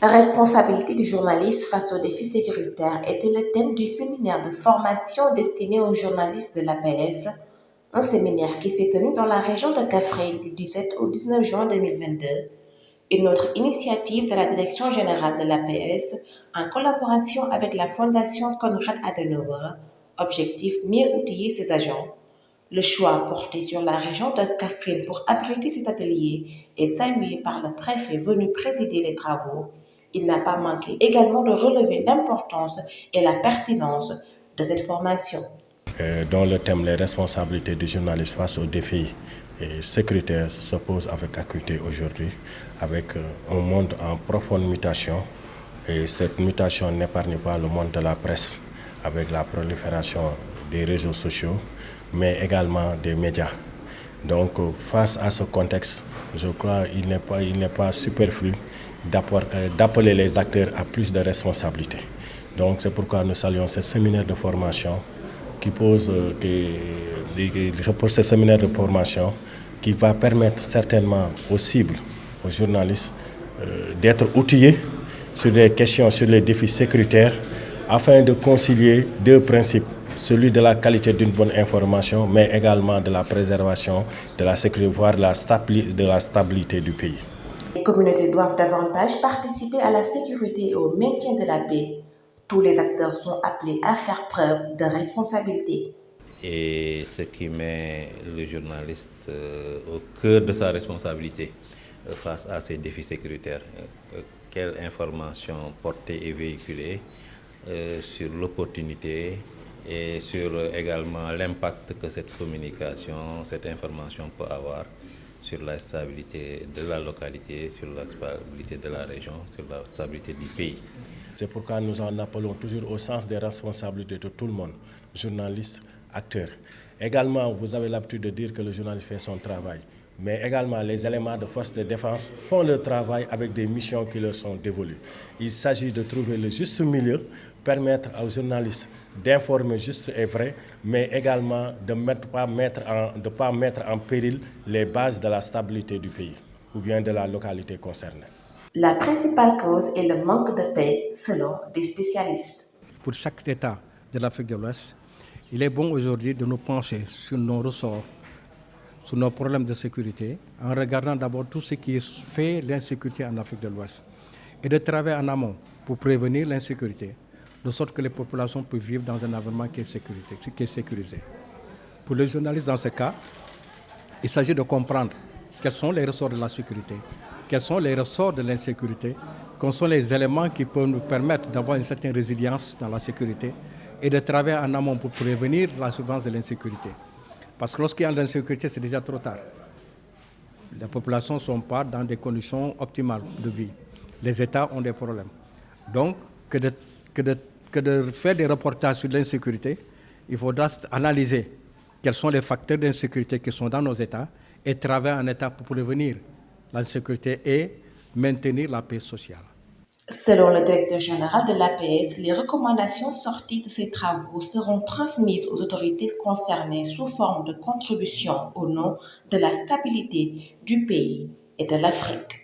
Responsabilité du journaliste face aux défis sécuritaires était le thème du séminaire de formation destiné aux journalistes de l'APS, un séminaire qui s'est tenu dans la région de Kaffrine du 17 au 19 juin 2022, une autre initiative de la Direction générale de l'APS en collaboration avec la Fondation Konrad Adenauer. Objectif: mieux outiller ses agents. Le choix porté sur la région de Kaffrine pour abriter cet atelier est salué par le préfet venu présider les travaux. Il n'a pas manqué également de relever l'importance et la pertinence de cette formation. Dont le thème les responsabilités du journaliste face aux défis sécuritaires se pose avec acuité aujourd'hui, avec un monde en profonde mutation. Et cette mutation n'épargne pas le monde de la presse, avec la prolifération des réseaux sociaux, mais également des médias. Donc, face à ce contexte, je crois qu'il n'est pas superflu d'appeler les acteurs à plus de responsabilités. Donc, c'est pourquoi nous saluons ce séminaire de formation ce séminaire de formation qui va permettre certainement aux cibles, aux journalistes, d'être outillés sur des questions, sur les défis sécuritaires, afin de concilier deux principes, celui de la qualité d'une bonne information, mais également de la préservation de la sécurité, voire de la stabilité du pays. Les communautés doivent davantage participer à la sécurité et au maintien de la paix. Tous les acteurs sont appelés à faire preuve de responsabilité. Et ce qui met le journaliste au cœur de sa responsabilité face à ces défis sécuritaires. Quelle information porter et véhiculer sur l'opportunité et sur également l'impact que cette communication, cette information peut avoir sur la stabilité de la localité, sur la stabilité de la région, sur la stabilité du pays. C'est pourquoi nous en appelons toujours au sens des responsabilités de tout le monde, journalistes, acteurs. Également, vous avez l'habitude de dire que le journaliste fait son travail, mais également les éléments de force de défense font leur travail avec des missions qui leur sont dévolues. Il s'agit de trouver le juste milieu, permettre aux journalistes d'informer juste et vrai, mais également de ne pas mettre en péril les bases de la stabilité du pays ou bien de la localité concernée. La principale cause est le manque de paix, selon des spécialistes. Pour chaque État de l'Afrique de l'Ouest, il est bon aujourd'hui de nous pencher sur nos ressorts, sur nos problèmes de sécurité, en regardant d'abord tout ce qui fait l'insécurité en Afrique de l'Ouest et de travailler en amont pour prévenir l'insécurité, de sorte que les populations puissent vivre dans un environnement qui est sécurisé. Pour les journalistes, dans ce cas, il s'agit de comprendre quels sont les ressorts de la sécurité, quels sont les ressorts de l'insécurité, quels sont les éléments qui peuvent nous permettre d'avoir une certaine résilience dans la sécurité et de travailler en amont pour prévenir la survenance de l'insécurité. Parce que lorsqu'il y a de l'insécurité, c'est déjà trop tard. Les populations ne sont pas dans des conditions optimales de vie. Les États ont des problèmes. Donc, que de faire des reportages sur l'insécurité, il faudra analyser quels sont les facteurs d'insécurité qui sont dans nos États et travailler en État pour prévenir l'insécurité et maintenir la paix sociale. Selon le directeur général de l'APS, les recommandations sorties de ces travaux seront transmises aux autorités concernées sous forme de contributions au nom de la stabilité du pays et de l'Afrique.